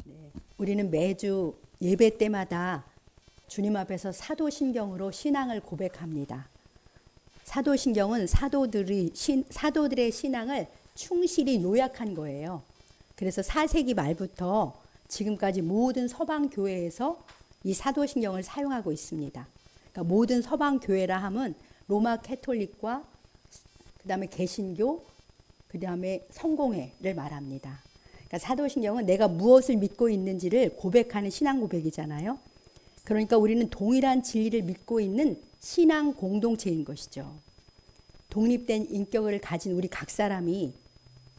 네, 우리는 매주 예배 때마다 주님 앞에서 사도신경으로 신앙을 고백합니다. 사도신경은 사도들의 신앙을 충실히 요약한 거예요. 그래서 4세기 말부터 지금까지 모든 서방 교회에서 이 사도신경을 사용하고 있습니다. 그러니까 모든 서방 교회라 함은 로마 캐톨릭과 그다음에 개신교, 그다음에 성공회를 말합니다. 그러니까 사도신경은 내가 무엇을 믿고 있는지를 고백하는 신앙 고백이잖아요. 그러니까 우리는 동일한 진리를 믿고 있는 신앙 공동체인 것이죠. 독립된 인격을 가진 우리 각 사람이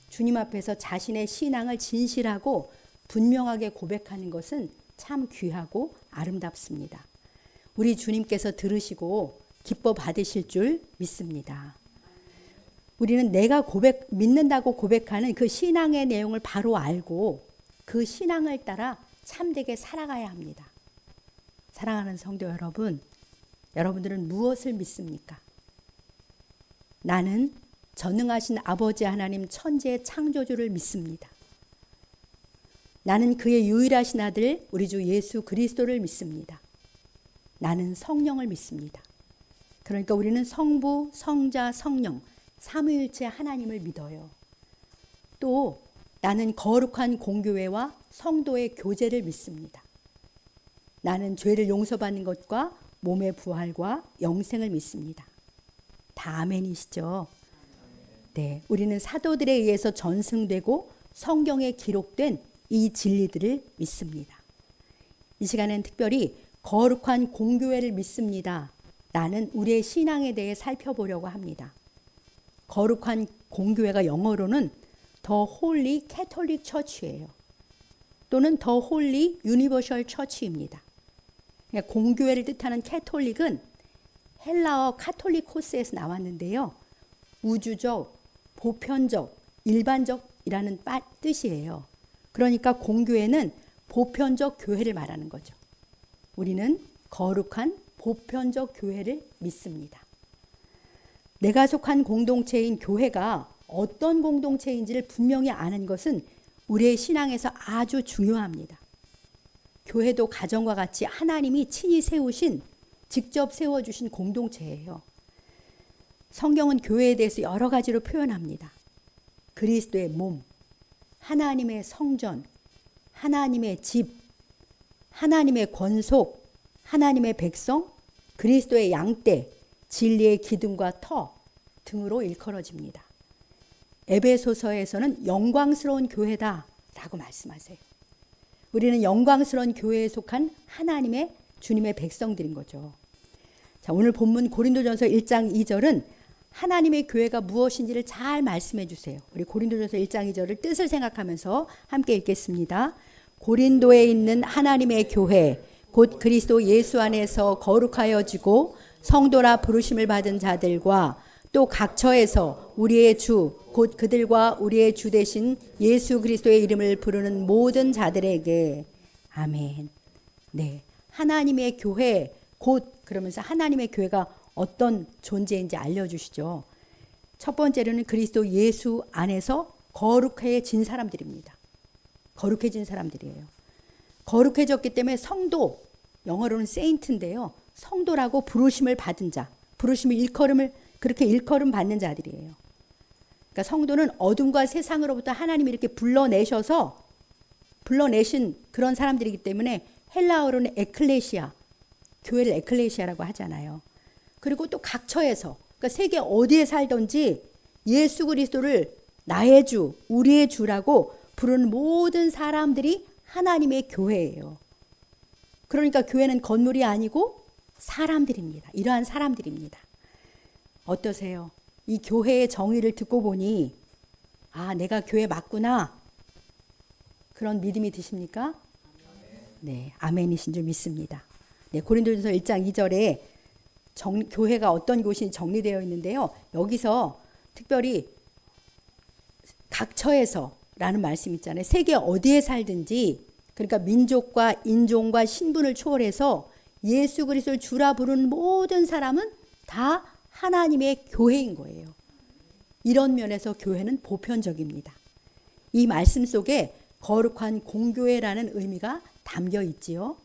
주님 앞에서 자신의 신앙을 진실하고 분명하게 고백하는 것은 참 귀하고 아름답습니다. 우리 주님께서 들으시고 기뻐 받으실 줄 믿습니다. 우리는 내가 믿는다고 고백하는 그 신앙의 내용을 바로 알고 그 신앙을 따라 참되게 살아가야 합니다. 사랑하는 성도 여러분, 여러분들은 무엇을 믿습니까? 나는 전능하신 아버지 하나님 천지의 창조주를 믿습니다. 나는 그의 유일하신 아들 우리 주 예수 그리스도를 믿습니다. 나는 성령을 믿습니다. 그러니까 우리는 성부, 성자, 성령 삼위일체 하나님을 믿어요. 또 나는 거룩한 공교회와 성도의 교제를 믿습니다. 나는 죄를 용서받는 것과 몸의 부활과 영생을 믿습니다. 다 아멘이시죠? 네, 우리는 사도들에 의해서 전승되고 성경에 기록된 이 진리들을 믿습니다. 이 시간엔 특별히 거룩한 공교회를 믿습니다. 라는 우리의 신앙에 대해 살펴보려고 합니다. 거룩한 공교회가 영어로는 The Holy Catholic Church예요. 또는 The Holy Universal Church입니다. 그러니까 공교회를 뜻하는 캐톨릭은 헬라어 카톨리코스에서 나왔는데요. 우주적, 보편적, 일반적이라는 뜻이에요. 그러니까 공교회는 보편적 교회를 말하는 거죠. 우리는 거룩한 보편적 교회를 믿습니다. 내가 속한 공동체인 교회가 어떤 공동체인지를 분명히 아는 것은 우리의 신앙에서 아주 중요합니다. 교회도 가정과 같이 하나님이 친히 세우신, 직접 세워주신 공동체예요. 성경은 교회에 대해서 여러 가지로 표현합니다. 그리스도의 몸, 하나님의 성전, 하나님의 집, 하나님의 권속, 하나님의 백성, 그리스도의 양떼, 진리의 기둥과 터 등으로 일컬어집니다. 에베소서에서는 영광스러운 교회다 라고 말씀하세요. 우리는 영광스러운 교회에 속한 하나님의 주님의 백성들인 거죠. 자, 오늘 본문 고린도전서 1장 2절은 하나님의 교회가 무엇인지를 잘 말씀해 주세요. 우리 고린도전서 1장 2절을 뜻을 생각하면서 함께 읽겠습니다. 고린도에 있는 하나님의 교회 곧 그리스도 예수 안에서 거룩하여지고 성도라 부르심을 받은 자들과 또 각처에서 우리의 주 곧 그들과 우리의 주 되신 예수 그리스도의 이름을 부르는 모든 자들에게 아멘. 네, 하나님의 교회 곧 그러면서 하나님의 교회가 어떤 존재인지 알려주시죠. 첫 번째로는 그리스도 예수 안에서 거룩해진 사람들입니다. 거룩해진 사람들이에요. 거룩해졌기 때문에 성도, 영어로는 세인트인데요. 성도라고 부르심을 받은 자, 부르심을 그렇게 일컬음 받는 자들이에요. 그러니까 성도는 어둠과 세상으로부터 하나님이 이렇게 불러내신 그런 사람들이기 때문에 헬라어로는 에클레시아, 교회를 에클레시아라고 하잖아요. 그리고 또 각처에서, 그러니까 세계 어디에 살든지 예수 그리스도를 나의 주, 우리의 주라고 부르는 모든 사람들이 하나님의 교회예요. 그러니까 교회는 건물이 아니고 사람들입니다. 이러한 사람들입니다. 어떠세요? 이 교회의 정의를 듣고 보니 아, 내가 교회 맞구나. 그런 믿음이 드십니까? 네, 아멘이신 줄 믿습니다. 네, 고린도전서 1장 2절에 교회가 어떤 곳이 정리되어 있는데요. 여기서 특별히 각처에서 라는 말씀 있잖아요. 세계 어디에 살든지 그러니까 민족과 인종과 신분을 초월해서 예수 그리스도를 주라 부르는 모든 사람은 다 하나님의 교회인 거예요. 이런 면에서 교회는 보편적입니다. 이 말씀 속에 거룩한 공교회라는 의미가 담겨 있지요.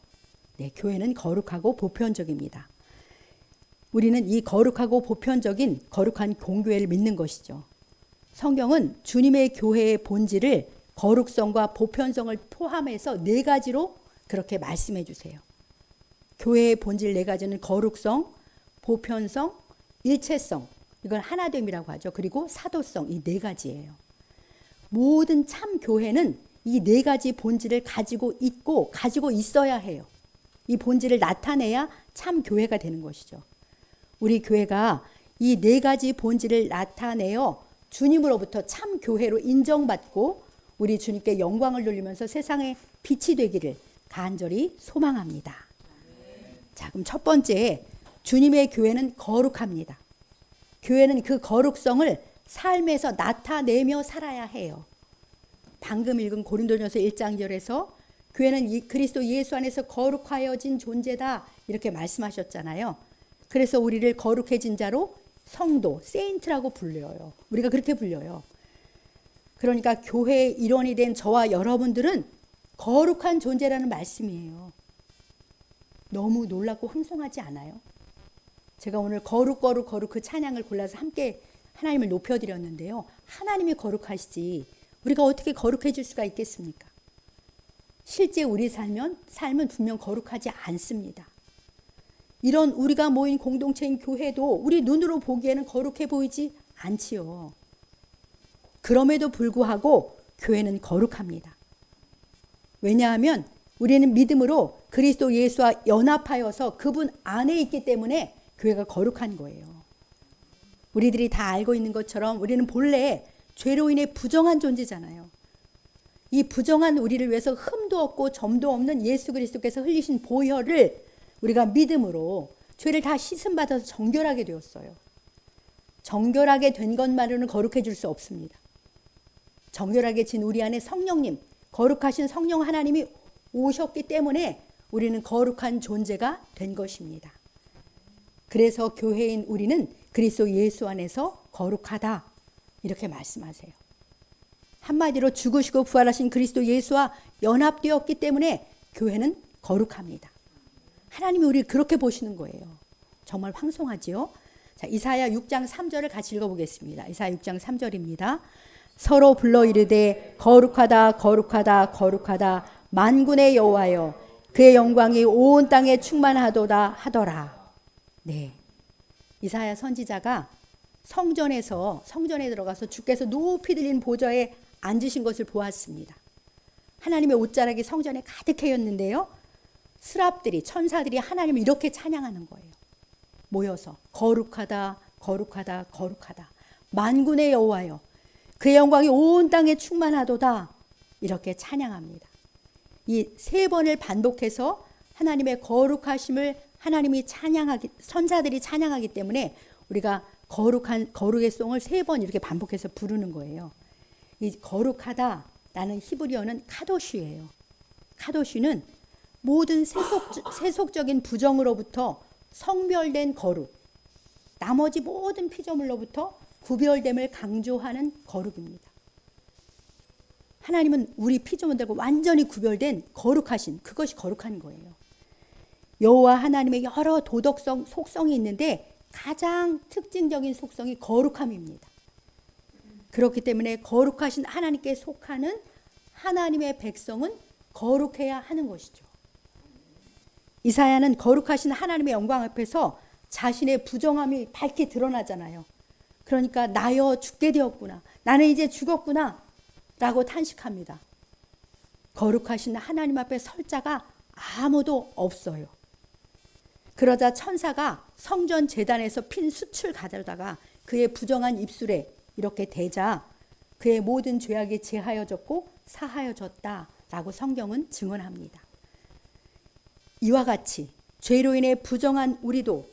네, 교회는 거룩하고 보편적입니다. 우리는 이 거룩하고 보편적인 거룩한 공교회를 믿는 것이죠. 성경은 주님의 교회의 본질을 거룩성과 보편성을 포함해서 네 가지로 그렇게 말씀해 주세요. 교회의 본질 네 가지는 거룩성, 보편성, 일체성, 이걸 하나됨이라고 하죠. 그리고 사도성, 이 네 가지예요. 모든 참 교회는 이 네 가지 본질을 가지고 있고 가지고 있어야 해요. 이 본질을 나타내야 참 교회가 되는 것이죠. 우리 교회가 이 네 가지 본질을 나타내어 주님으로부터 참 교회로 인정받고 우리 주님께 영광을 돌리면서 세상에 빛이 되기를 간절히 소망합니다. 자, 그럼 첫 번째, 주님의 교회는 거룩합니다. 교회는 그 거룩성을 삶에서 나타내며 살아야 해요. 방금 읽은 고린도전서 1장 2절에서 교회는 그리스도 예수 안에서 거룩하여진 존재다 이렇게 말씀하셨잖아요. 그래서 우리를 거룩해진 자로 성도, 세인트라고 불려요. 우리가 그렇게 불려요. 그러니까 교회의 일원이 된 저와 여러분들은 거룩한 존재라는 말씀이에요. 너무 놀랍고 황송하지 않아요? 제가 오늘 거룩 그 찬양을 골라서 함께 하나님을 높여드렸는데요. 하나님이 거룩하시지 우리가 어떻게 거룩해질 수가 있겠습니까? 실제 우리 삶은 분명 거룩하지 않습니다. 이런 우리가 모인 공동체인 교회도 우리 눈으로 보기에는 거룩해 보이지 않지요. 그럼에도 불구하고 교회는 거룩합니다. 왜냐하면 우리는 믿음으로 그리스도 예수와 연합하여서 그분 안에 있기 때문에 교회가 거룩한 거예요. 우리들이 다 알고 있는 것처럼 우리는 본래 죄로 인해 부정한 존재잖아요. 이 부정한 우리를 위해서 흠도 없고 점도 없는 예수 그리스도께서 흘리신 보혈을 우리가 믿음으로 죄를 다 씻음받아서 정결하게 되었어요. 정결하게 된 것만으로는 거룩해질 수 없습니다. 정결하게 진 우리 안에 성령님, 거룩하신 성령 하나님이 오셨기 때문에 우리는 거룩한 존재가 된 것입니다. 그래서 교회인 우리는 그리스도 예수 안에서 거룩하다 이렇게 말씀하세요. 한마디로 죽으시고 부활하신 그리스도 예수와 연합되었기 때문에 교회는 거룩합니다. 하나님이 우리를 그렇게 보시는 거예요. 정말 황송하지요? 자, 이사야 6장 3절을 같이 읽어보겠습니다. 이사야 6장 3절입니다. 서로 불러 이르되 거룩하다 거룩하다 거룩하다 만군의 여호와여 그의 영광이 온 땅에 충만하도다 하더라. 네, 이사야 선지자가 성전에 들어가서 주께서 높이 들린 보좌에 앉으신 것을 보았습니다. 하나님의 옷자락이 성전에 가득해였는데요. 스랍들이 천사들이 하나님을 이렇게 찬양하는 거예요. 모여서 거룩하다 거룩하다 거룩하다 만군의 여호와여 그의 영광이 온 땅에 충만하도다 이렇게 찬양합니다. 이 세 번을 반복해서 하나님의 거룩하심을 하나님이 천사들이 찬양하기 때문에 우리가 거룩의 송을 세 번 이렇게 반복해서 부르는 거예요. 이 거룩하다라는 히브리어는 카도슈예요. 카도슈는 모든 세속적인 부정으로부터 성별된 거룩, 나머지 모든 피조물로부터 구별됨을 강조하는 거룩입니다. 하나님은 우리 피조물들과 완전히 구별된 거룩하신 그것이 거룩한 거예요. 여호와 하나님의 여러 도덕성, 속성이 있는데 가장 특징적인 속성이 거룩함입니다. 그렇기 때문에 거룩하신 하나님께 속하는 하나님의 백성은 거룩해야 하는 것이죠. 이사야는 거룩하신 하나님의 영광 앞에서 자신의 부정함이 밝게 드러나잖아요. 그러니까 나여 죽게 되었구나. 나는 이제 죽었구나. 라고 탄식합니다. 거룩하신 하나님 앞에 설 자가 아무도 없어요. 그러자 천사가 성전 제단에서 핀 숯을 가져다가 그의 부정한 입술에 이렇게 대자 그의 모든 죄악이 제하여졌고 사하여졌다라고 성경은 증언합니다. 이와 같이 죄로 인해 부정한 우리도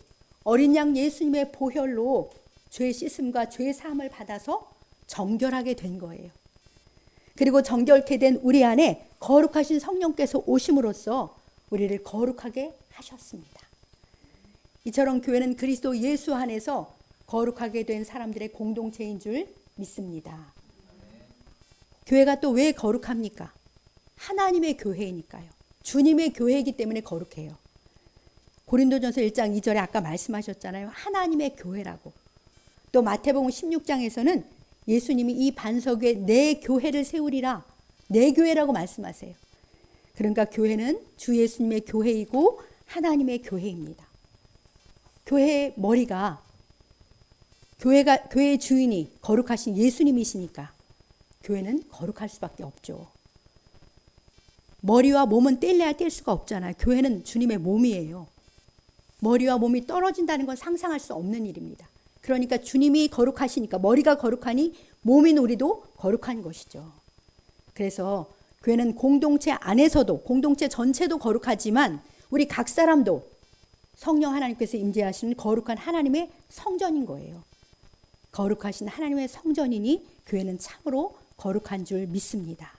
어린 양 예수님의 보혈로 죄 씻음과 죄 사함을 받아서 정결하게 된 거예요. 그리고 정결케 된 우리 안에 거룩하신 성령께서 오심으로써 우리를 거룩하게 하셨습니다. 이처럼 교회는 그리스도 예수 안에서 거룩하게 된 사람들의 공동체인 줄 믿습니다. 교회가 또 왜 거룩합니까? 하나님의 교회이니까요. 주님의 교회이기 때문에 거룩해요. 고린도전서 1장 2절에 아까 말씀하셨잖아요. 하나님의 교회라고. 또 마태복음 16장에서는 예수님이 이 반석 위에 내 교회를 세우리라. 내 교회라고 말씀하세요. 그러니까 교회는 주 예수님의 교회이고 하나님의 교회입니다. 교회의 머리가 교회의 주인이 거룩하신 예수님이시니까 교회는 거룩할 수밖에 없죠. 머리와 몸은 뗄래야 뗄 수가 없잖아요. 교회는 주님의 몸이에요. 머리와 몸이 떨어진다는 건 상상할 수 없는 일입니다. 그러니까 주님이 거룩하시니까 머리가 거룩하니 몸인 우리도 거룩한 것이죠. 그래서 교회는 공동체 안에서도 공동체 전체도 거룩하지만 우리 각 사람도 성령 하나님께서 임재하시는 거룩한 하나님의 성전인 거예요. 거룩하신 하나님의 성전이니 교회는 참으로 거룩한 줄 믿습니다.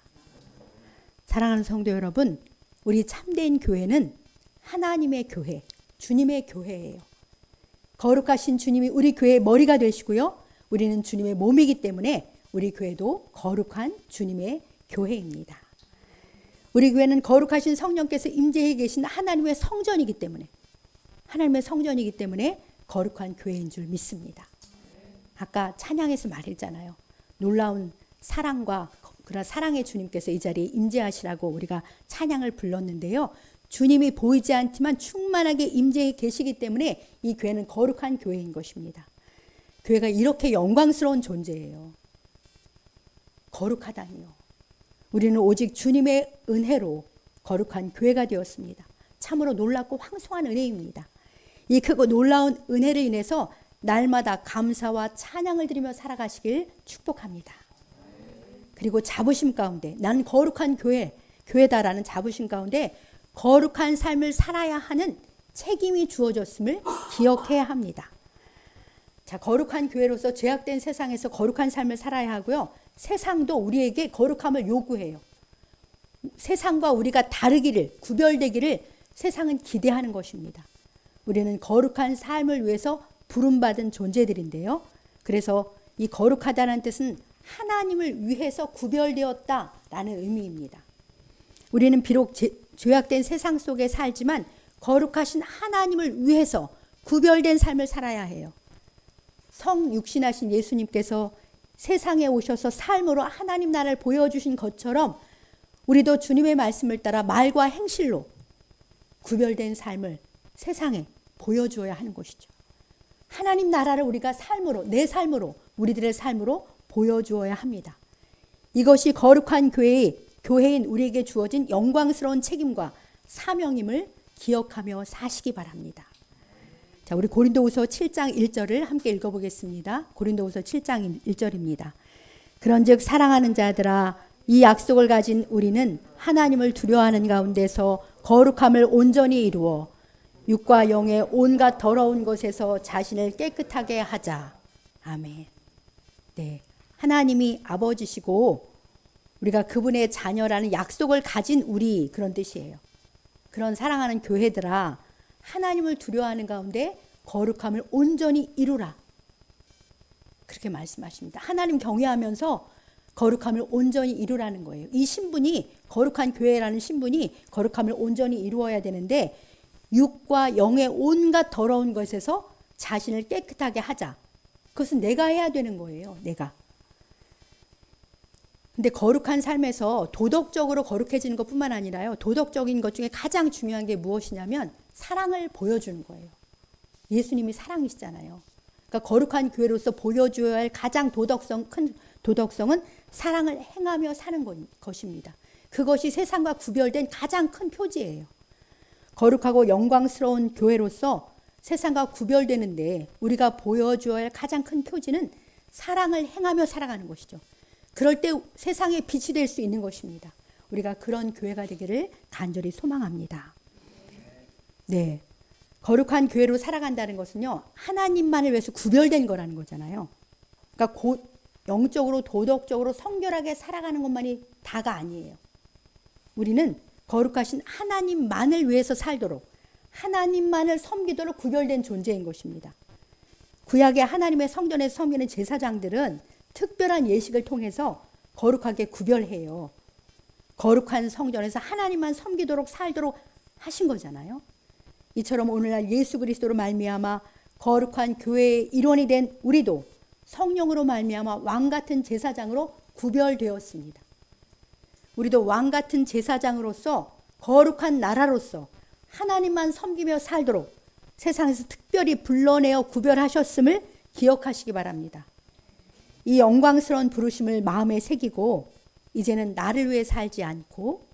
사랑하는 성도 여러분, 우리 참된 교회는 하나님의 교회, 주님의 교회예요. 거룩하신 주님이 우리 교회의 머리가 되시고요. 우리는 주님의 몸이기 때문에 우리 교회도 거룩한 주님의 교회입니다. 우리 교회는 거룩하신 성령께서 임재해 계신 하나님의 성전이기 때문에 거룩한 교회인 줄 믿습니다. 아까 찬양에서 말했잖아요. 놀라운 사랑과 그런 사랑의 주님께서 이 자리에 임재하시라고 우리가 찬양을 불렀는데요. 주님이 보이지 않지만 충만하게 임재해 계시기 때문에 이 교회는 거룩한 교회인 것입니다. 교회가 이렇게 영광스러운 존재예요. 거룩하다니요. 우리는 오직 주님의 은혜로 거룩한 교회가 되었습니다. 참으로 놀랍고 황송한 은혜입니다. 이 크고 놀라운 은혜를 인해서 날마다 감사와 찬양을 드리며 살아가시길 축복합니다. 그리고 자부심 가운데 나는 거룩한 교회다라는 자부심 가운데 거룩한 삶을 살아야 하는 책임이 주어졌음을 기억해야 합니다. 자, 거룩한 교회로서 죄악된 세상에서 거룩한 삶을 살아야 하고요. 세상도 우리에게 거룩함을 요구해요. 세상과 우리가 다르기를, 구별되기를 세상은 기대하는 것입니다. 우리는 거룩한 삶을 위해서 부름받은 존재들인데요. 그래서 이 거룩하다는 뜻은 하나님을 위해서 구별되었다라는 의미입니다. 우리는 비록 죄악된 세상 속에 살지만 거룩하신 하나님을 위해서 구별된 삶을 살아야 해요. 성육신하신 예수님께서 세상에 오셔서 삶으로 하나님 나라를 보여주신 것처럼 우리도 주님의 말씀을 따라 말과 행실로 구별된 삶을 세상에 보여주어야 하는 것이죠. 하나님 나라를 우리가 삶으로, 내 삶으로, 우리들의 삶으로 보여주어야 합니다. 이것이 거룩한 교회인 우리에게 주어진 영광스러운 책임과 사명임을 기억하며 사시기 바랍니다. 자, 우리 고린도후서 7장 1절을 함께 읽어보겠습니다. 고린도후서 7장 1절입니다. 그런즉 사랑하는 자들아, 이 약속을 가진 우리는 하나님을 두려워하는 가운데서 거룩함을 온전히 이루어 육과 영의 온갖 더러운 것에서 자신을 깨끗하게 하자. 아멘. 네, 하나님이 아버지시고 우리가 그분의 자녀라는 약속을 가진 우리, 그런 뜻이에요. 그런 사랑하는 교회들아, 하나님을 두려워하는 가운데 거룩함을 온전히 이루라. 그렇게 말씀하십니다. 하나님 경외하면서 거룩함을 온전히 이루라는 거예요. 이 신분이, 거룩한 교회라는 신분이 거룩함을 온전히 이루어야 되는데 육과 영의 온갖 더러운 것에서 자신을 깨끗하게 하자. 그것은 내가 해야 되는 거예요. 내가. 근데 거룩한 삶에서 도덕적으로 거룩해지는 것뿐만 아니라요. 도덕적인 것 중에 가장 중요한 게 무엇이냐면 사랑을 보여주는 거예요. 예수님이 사랑이시잖아요. 그러니까 거룩한 교회로서 보여줘야 할 가장 큰 도덕성은 사랑을 행하며 사는 것입니다. 그것이 세상과 구별된 가장 큰 표지예요. 거룩하고 영광스러운 교회로서 세상과 구별되는데 우리가 보여줘야 할 가장 큰 표지는 사랑을 행하며 살아가는 것이죠. 그럴 때 세상에 빛이 될 수 있는 것입니다. 우리가 그런 교회가 되기를 간절히 소망합니다. 네, 거룩한 교회로 살아간다는 것은요, 하나님만을 위해서 구별된 거라는 거잖아요. 그러니까 영적으로 도덕적으로 성결하게 살아가는 것만이 다가 아니에요. 우리는 거룩하신 하나님만을 위해서 살도록, 하나님만을 섬기도록 구별된 존재인 것입니다. 구약의 하나님의 성전에서 섬기는 제사장들은 특별한 예식을 통해서 거룩하게 구별해요. 거룩한 성전에서 하나님만 섬기도록 살도록 하신 거잖아요. 이처럼 오늘날 예수 그리스도로 말미암아 거룩한 교회의 일원이 된 우리도 성령으로 말미암아 왕 같은 제사장으로 구별되었습니다. 우리도 왕 같은 제사장으로서 거룩한 나라로서 하나님만 섬기며 살도록 세상에서 특별히 불러내어 구별하셨음을 기억하시기 바랍니다. 이 영광스러운 부르심을 마음에 새기고 이제는 나를 위해 살지 않고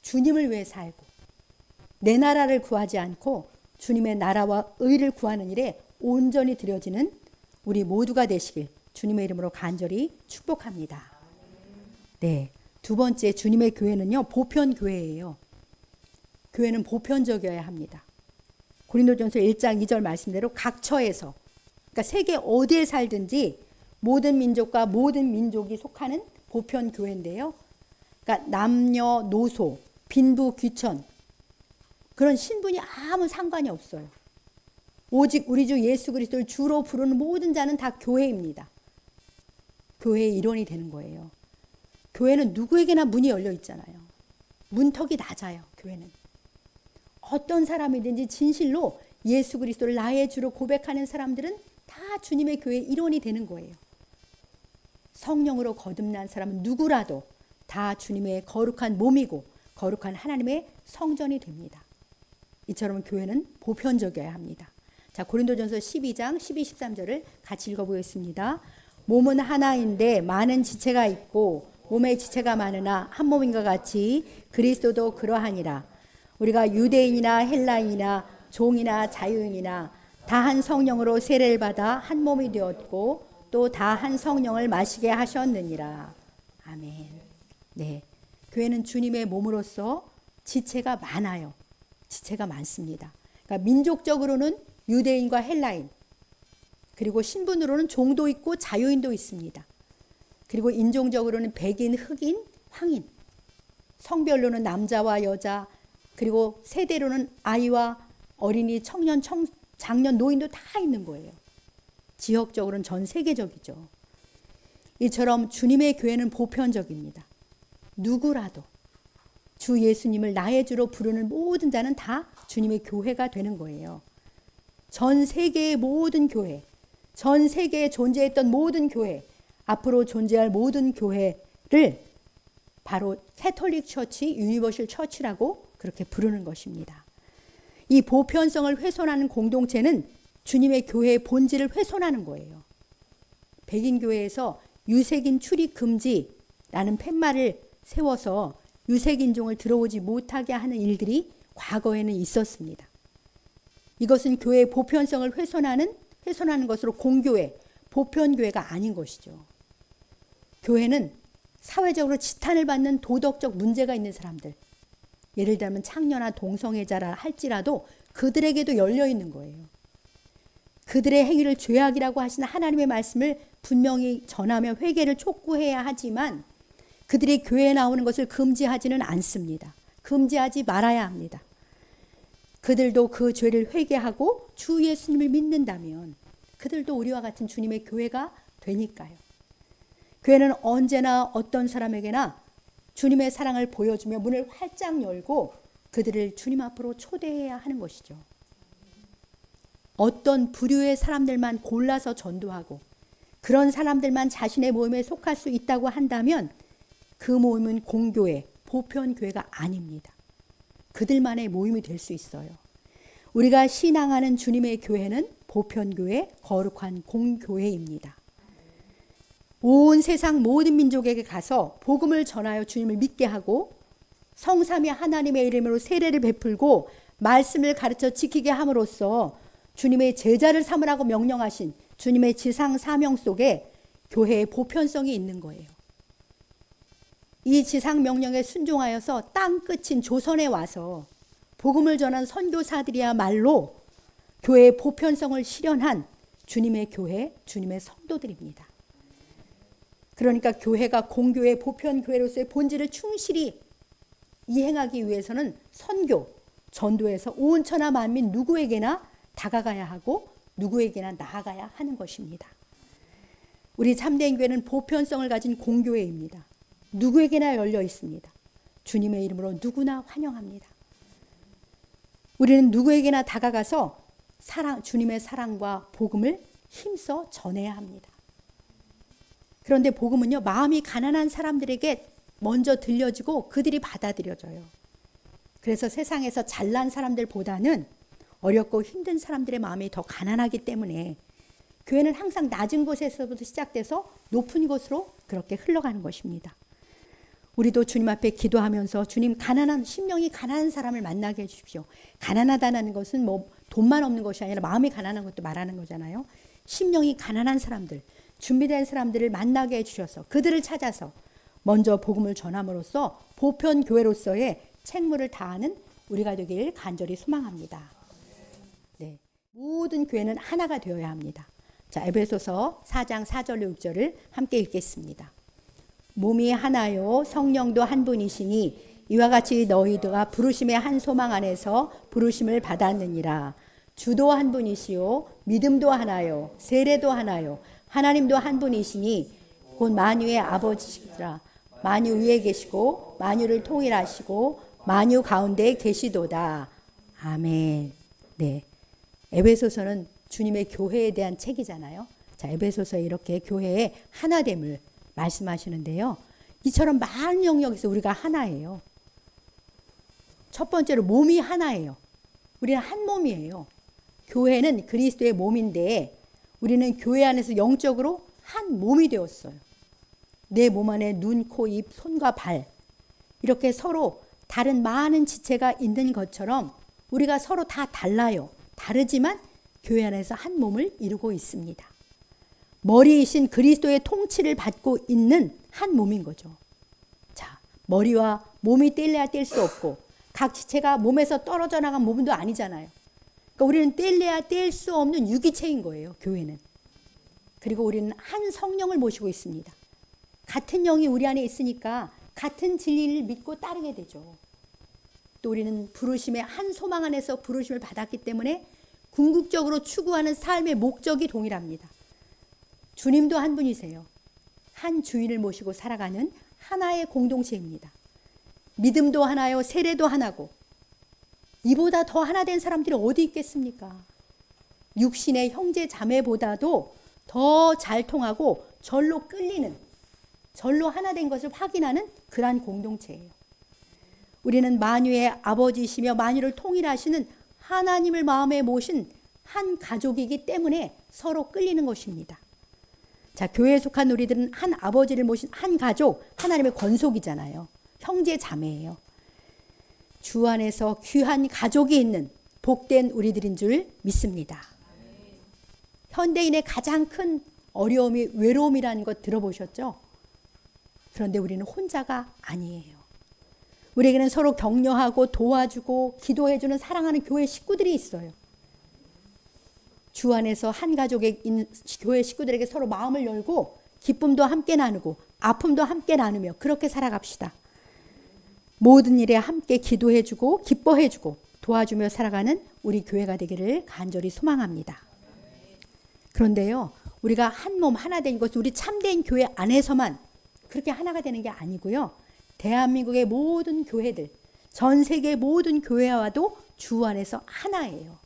주님을 위해 살고 내 나라를 구하지 않고 주님의 나라와 의를 구하는 일에 온전히 드려지는 우리 모두가 되시길 주님의 이름으로 간절히 축복합니다. 네, 두 번째 주님의 교회는요, 보편교회예요. 교회는 보편적이어야 합니다. 고린도전서 1장 2절 말씀대로 각 처에서, 그러니까 세계 어디에 살든지 모든 민족과 모든 민족이 속하는 보편교회인데요. 그러니까 남녀, 노소, 빈부, 귀천 그런 신분이 아무 상관이 없어요. 오직 우리 주 예수 그리스도를 주로 부르는 모든 자는 다 교회입니다. 교회의 일원이 되는 거예요. 교회는 누구에게나 문이 열려 있잖아요. 문턱이 낮아요. 교회는. 어떤 사람이든지 진실로 예수 그리스도를 나의 주로 고백하는 사람들은 다 주님의 교회의 일원이 되는 거예요. 성령으로 거듭난 사람은 누구라도 다 주님의 거룩한 몸이고 거룩한 하나님의 성전이 됩니다. 이처럼 교회는 보편적이어야 합니다. 자, 고린도전서 12장 12, 13절을 같이 읽어보겠습니다. 몸은 하나인데 많은 지체가 있고 몸의 지체가 많으나 한 몸인과 같이 그리스도도 그러하니라. 우리가 유대인이나 헬라인이나 종이나 자유인이나 다 한 성령으로 세례를 받아 한 몸이 되었고 또 다 한 성령을 마시게 하셨느니라. 아멘. 네, 교회는 주님의 몸으로서 지체가 많아요. 지체가 많습니다. 그러니까 민족적으로는 유대인과 헬라인, 그리고 신분으로는 종도 있고 자유인도 있습니다. 그리고 인종적으로는 백인, 흑인, 황인, 성별로는 남자와 여자, 그리고 세대로는 아이와 어린이, 청년, 장년, 노인도 다 있는 거예요. 지역적으로는 전 세계적이죠. 이처럼 주님의 교회는 보편적입니다. 누구라도 주 예수님을 나의 주로 부르는 모든 자는 다 주님의 교회가 되는 거예요. 전 세계의 모든 교회, 전 세계에 존재했던 모든 교회, 앞으로 존재할 모든 교회를 바로 캐톨릭 처치, 유니버셜 처치라고 그렇게 부르는 것입니다. 이 보편성을 훼손하는 공동체는 주님의 교회의 본질을 훼손하는 거예요. 백인교회에서 유색인 출입 금지라는 팻말을 세워서 유색인종을 들어오지 못하게 하는 일들이 과거에는 있었습니다. 이것은 교회의 보편성을 훼손하는 것으로 공교회, 보편교회가 아닌 것이죠. 교회는 사회적으로 지탄을 받는 도덕적 문제가 있는 사람들, 예를 들면 창녀나 동성애자라 할지라도 그들에게도 열려 있는 거예요. 그들의 행위를 죄악이라고 하시는 하나님의 말씀을 분명히 전하며 회개를 촉구해야 하지만 그들이 교회에 나오는 것을 금지하지는 않습니다. 금지하지 말아야 합니다. 그들도 그 죄를 회개하고 주 예수님을 믿는다면 그들도 우리와 같은 주님의 교회가 되니까요. 교회는 언제나 어떤 사람에게나 주님의 사랑을 보여주며 문을 활짝 열고 그들을 주님 앞으로 초대해야 하는 것이죠. 어떤 부류의 사람들만 골라서 전도하고 그런 사람들만 자신의 모임에 속할 수 있다고 한다면 그 모임은 공교회, 보편교회가 아닙니다. 그들만의 모임이 될 수 있어요. 우리가 신앙하는 주님의 교회는 보편교회, 거룩한 공교회입니다. 온 세상 모든 민족에게 가서 복음을 전하여 주님을 믿게 하고 성삼위 하나님의 이름으로 세례를 베풀고 말씀을 가르쳐 지키게 함으로써 주님의 제자를 삼으라고 명령하신 주님의 지상 사명 속에 교회의 보편성이 있는 거예요. 이 지상 명령에 순종하여서 땅 끝인 조선에 와서 복음을 전한 선교사들이야말로 교회의 보편성을 실현한 주님의 교회, 주님의 성도들입니다. 그러니까 교회가 공교회, 보편교회로서의 본질을 충실히 이행하기 위해서는 선교, 전도에서 온 천하 만민 누구에게나 다가가야 하고 누구에게나 나아가야 하는 것입니다. 우리 참된 교회는 보편성을 가진 공교회입니다. 누구에게나 열려 있습니다. 주님의 이름으로 누구나 환영합니다. 우리는 누구에게나 다가가서 주님의 사랑과 복음을 힘써 전해야 합니다. 그런데 복음은요, 마음이 가난한 사람들에게 먼저 들려지고 그들이 받아들여져요. 그래서 세상에서 잘난 사람들보다는 어렵고 힘든 사람들의 마음이 더 가난하기 때문에 교회는 항상 낮은 곳에서부터 시작돼서 높은 곳으로 그렇게 흘러가는 것입니다. 우리도 주님 앞에 기도하면서 주님, 심령이 가난한 사람을 만나게 해주십시오. 가난하다는 것은 뭐 돈만 없는 것이 아니라 마음이 가난한 것도 말하는 거잖아요. 심령이 가난한 사람들, 준비된 사람들을 만나게 해주셔서 그들을 찾아서 먼저 복음을 전함으로써 보편교회로서의 책무를 다하는 우리가 되기를 간절히 소망합니다. 네, 모든 교회는 하나가 되어야 합니다. 자, 에베소서 4장 4절 6절을 함께 읽겠습니다. 몸이 하나요 성령도 한 분이시니 이와 같이 너희가 부르심의 한 소망 안에서 부르심을 받았느니라. 주도 한 분이시요 믿음도 하나요 세례도 하나요 하나님도 한 분이시니 곧 만유의 아버지시라. 만유 위에 계시고 만유를 통일하시고 만유 가운데 계시도다. 아멘. 네, 에베소서는 주님의 교회에 대한 책이잖아요. 자, 에베소서에 이렇게 교회의 하나됨을 말씀하시는데요. 이처럼 많은 영역에서 우리가 하나예요. 첫 번째로 몸이 하나예요. 우리는 한 몸이에요. 교회는 그리스도의 몸인데 우리는 교회 안에서 영적으로 한 몸이 되었어요. 내 몸 안에 눈, 코, 입, 손과 발 이렇게 서로 다른 많은 지체가 있는 것처럼 우리가 서로 다 달라요. 다르지만 교회 안에서 한 몸을 이루고 있습니다. 머리이신 그리스도의 통치를 받고 있는 한 몸인 거죠. 자, 머리와 몸이 떼려야 뗄 수 없고 각 지체가 몸에서 떨어져 나간 몸도 아니잖아요. 그러니까 우리는 떼려야 뗄 수 없는 유기체인 거예요, 교회는. 그리고 우리는 한 성령을 모시고 있습니다. 같은 영이 우리 안에 있으니까 같은 진리를 믿고 따르게 되죠. 또 우리는 부르심의 한 소망 안에서 부르심을 받았기 때문에 궁극적으로 추구하는 삶의 목적이 동일합니다. 주님도 한 분이세요. 한 주인을 모시고 살아가는 하나의 공동체입니다. 믿음도 하나요, 세례도 하나고 이보다 더 하나 된 사람들이 어디 있겠습니까? 육신의 형제 자매보다도 더 잘 통하고 절로 끌리는, 절로 하나 된 것을 확인하는 그러한 공동체예요. 우리는 만유의 아버지이시며 만유를 통일하시는 하나님을 마음에 모신 한 가족이기 때문에 서로 끌리는 것입니다. 자, 교회에 속한 우리들은 한 아버지를 모신 한 가족, 하나님의 권속이잖아요. 형제 자매예요. 주 안에서 귀한 가족이 있는 복된 우리들인 줄 믿습니다. 현대인의 가장 큰 어려움이 외로움이라는 것 들어보셨죠? 그런데 우리는 혼자가 아니에요. 우리에게는 서로 격려하고 도와주고 기도해주는 사랑하는 교회 식구들이 있어요. 주 안에서 한 가족의 있는 교회 식구들에게 서로 마음을 열고 기쁨도 함께 나누고 아픔도 함께 나누며 그렇게 살아갑시다. 모든 일에 함께 기도해주고 기뻐해주고 도와주며 살아가는 우리 교회가 되기를 간절히 소망합니다. 그런데요, 우리가 한 몸 하나 된 것은 우리 참된 교회 안에서만 그렇게 하나가 되는 게 아니고요. 대한민국의 모든 교회들, 전 세계 모든 교회와도 주 안에서 하나예요.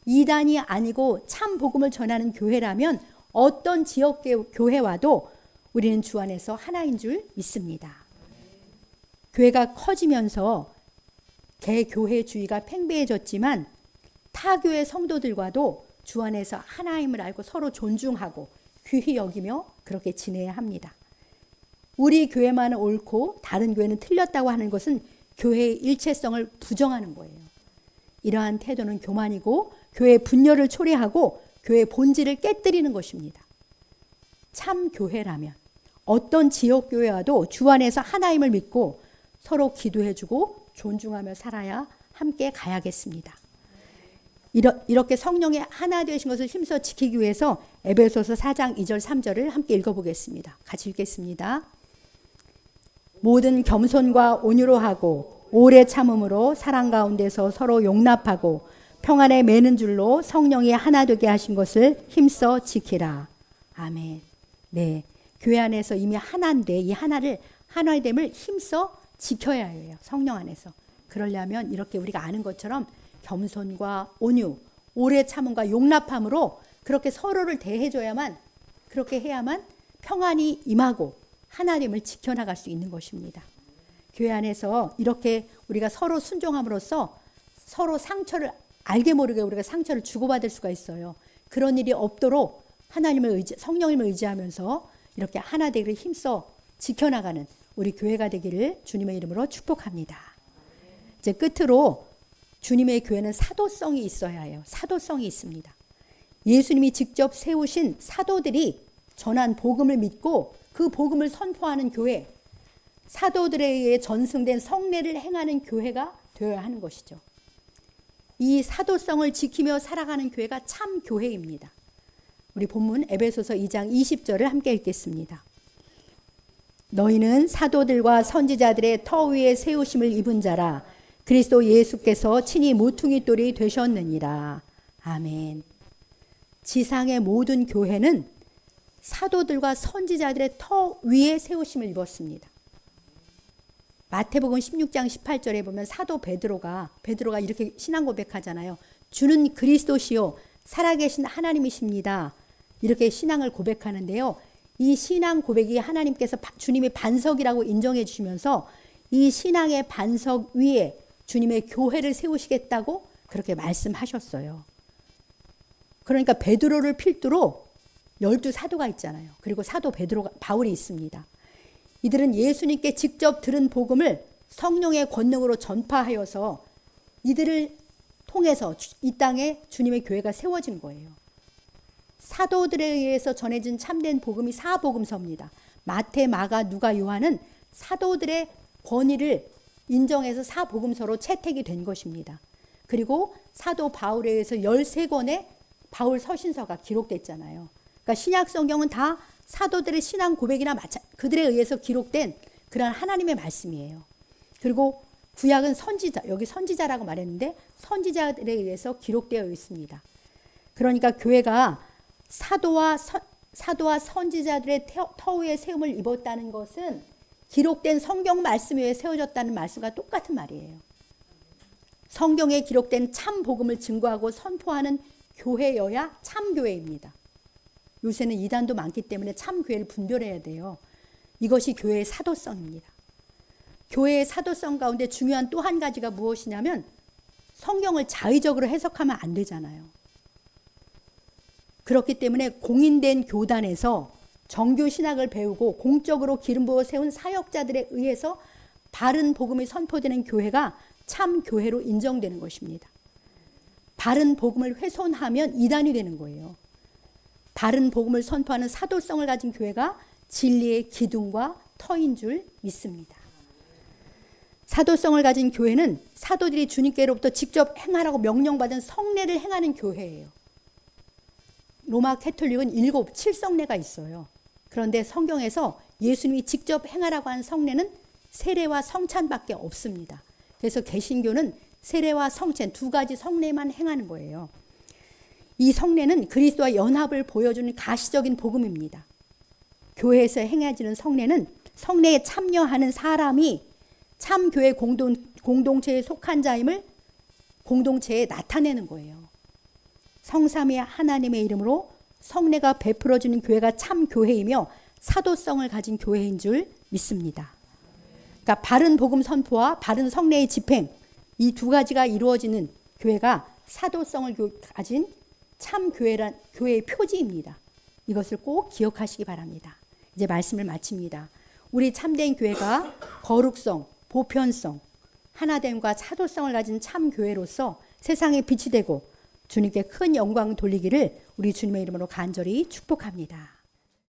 이단이 아니고 참 복음을 전하는 교회라면 어떤 지역 교회와도 우리는 주 안에서 하나인 줄 믿습니다. 교회가 커지면서 개교회주의가 팽배해졌지만 타교회 성도들과도 주 안에서 하나임을 알고 서로 존중하고 귀히 여기며 그렇게 지내야 합니다. 우리 교회만 옳고 다른 교회는 틀렸다고 하는 것은 교회의 일체성을 부정하는 거예요. 이러한 태도는 교만이고 교회의 분열을 초래하고 교회의 본질을 깨뜨리는 것입니다. 참 교회라면 어떤 지역 교회와도 주 안에서 하나임을 믿고 서로 기도해주고 존중하며 살아야 함께 가야겠습니다. 이렇게 성령의 하나 되신 것을 힘써 지키기 위해서 에베소서 4장 2절 3절을 함께 읽어보겠습니다. 같이 읽겠습니다. 모든 겸손과 온유로 하고 오래 참음으로 사랑 가운데서 서로 용납하고 평안에 매는 줄로 성령이 하나 되게 하신 것을 힘써 지키라. 아멘. 네, 교회 안에서 이미 하나인데 이 하나됨을 힘써 지켜야 해요. 성령 안에서. 그러려면 이렇게 우리가 아는 것처럼 겸손과 온유, 오래 참음과 용납함으로 그렇게 서로를 대해줘야만, 그렇게 해야만 평안이 임하고 하나님을 지켜나갈 수 있는 것입니다. 교회 안에서 이렇게 우리가 서로 순종함으로써 서로 상처를 알게 모르게 우리가 상처를 주고받을 수가 있어요. 그런 일이 없도록 성령님을 의지하면서 이렇게 하나 되기를 힘써 지켜나가는 우리 교회가 되기를 주님의 이름으로 축복합니다. 이제 끝으로 주님의 교회는 사도성이 있어야 해요. 사도성이 있습니다. 예수님이 직접 세우신 사도들이 전한 복음을 믿고 그 복음을 선포하는 교회, 사도들에 의해 전승된 성례를 행하는 교회가 되어야 하는 것이죠. 이 사도성을 지키며 살아가는 교회가 참 교회입니다. 우리 본문 에베소서 2장 20절을 함께 읽겠습니다. 너희는 사도들과 선지자들의 터 위에 세우심을 입은 자라. 그리스도 예수께서 친히 모퉁이 돌이 되셨느니라. 아멘. 지상의 모든 교회는 사도들과 선지자들의 터 위에 세우심을 입었습니다. 마태복음 16장 18절에 보면 사도 베드로가 이렇게 신앙 고백하잖아요. 주는 그리스도시요 살아계신 하나님이십니다. 이렇게 신앙을 고백하는데요. 이 신앙 고백이 하나님께서 주님의 반석이라고 인정해 주시면서 이 신앙의 반석 위에 주님의 교회를 세우시겠다고 그렇게 말씀하셨어요. 그러니까 베드로를 필두로 12사도가 있잖아요. 그리고 사도 바울이 있습니다. 이들은 예수님께 직접 들은 복음을 성령의 권능으로 전파하여서 이들을 통해서 이 땅에 주님의 교회가 세워진 거예요. 사도들에 의해서 전해진 참된 복음이 사복음서입니다. 마태, 마가, 누가, 요한은 사도들의 권위를 인정해서 사복음서로 채택이 된 것입니다. 그리고 사도 바울에 의해서 13권의 바울 서신서가 기록됐잖아요. 그러니까 신약 성경은 다 사도들의 신앙 고백이나 그들에 의해서 기록된 그러한 하나님의 말씀이에요. 그리고 구약은 선지자, 여기 선지자라고 말했는데 선지자들에 의해서 기록되어 있습니다. 그러니까 교회가 사도와 선지자들의 터 위에 세움을 입었다는 것은 기록된 성경 말씀 위에 세워졌다는 말씀과 똑같은 말이에요. 성경에 기록된 참 복음을 증거하고 선포하는 교회여야 참 교회입니다. 요새는 이단도 많기 때문에 참 교회를 분별해야 돼요. 이것이 교회의 사도성입니다. 교회의 사도성 가운데 중요한 또 한 가지가 무엇이냐면 성경을 자의적으로 해석하면 안 되잖아요. 그렇기 때문에 공인된 교단에서 정규 신학을 배우고 공적으로 기름 부어 세운 사역자들에 의해서 바른 복음이 선포되는 교회가 참 교회로 인정되는 것입니다. 바른 복음을 훼손하면 이단이 되는 거예요. 바른 복음을 선포하는 사도성을 가진 교회가 진리의 기둥과 터인 줄 믿습니다. 사도성을 가진 교회는 사도들이 주님께로부터 직접 행하라고 명령받은 성례를 행하는 교회예요. 로마 캐톨릭은 7성례가 있어요. 그런데 성경에서 예수님이 직접 행하라고 한 성례는 세례와 성찬밖에 없습니다. 그래서 개신교는 세례와 성찬 두 가지 성례만 행하는 거예요. 이 성례는 그리스도와 연합을 보여주는 가시적인 복음입니다. 교회에서 행해지는 성례는 성례에 참여하는 사람이 참 교회 공동체에 속한 자임을 공동체에 나타내는 거예요. 성삼위 하나님의 이름으로 성례가 베풀어지는 교회가 참 교회이며 사도성을 가진 교회인 줄 믿습니다. 그러니까 바른 복음 선포와 바른 성례의 집행, 이 두 가지가 이루어지는 교회가 사도성을 가진 참 교회의 표지입니다. 이것을 꼭 기억하시기 바랍니다. 이제 말씀을 마칩니다. 우리 참된 교회가 거룩성, 보편성, 하나됨과 사도성을 가진 참 교회로서 세상에 빛이 되고 주님께 큰 영광 돌리기를 우리 주님의 이름으로 간절히 축복합니다.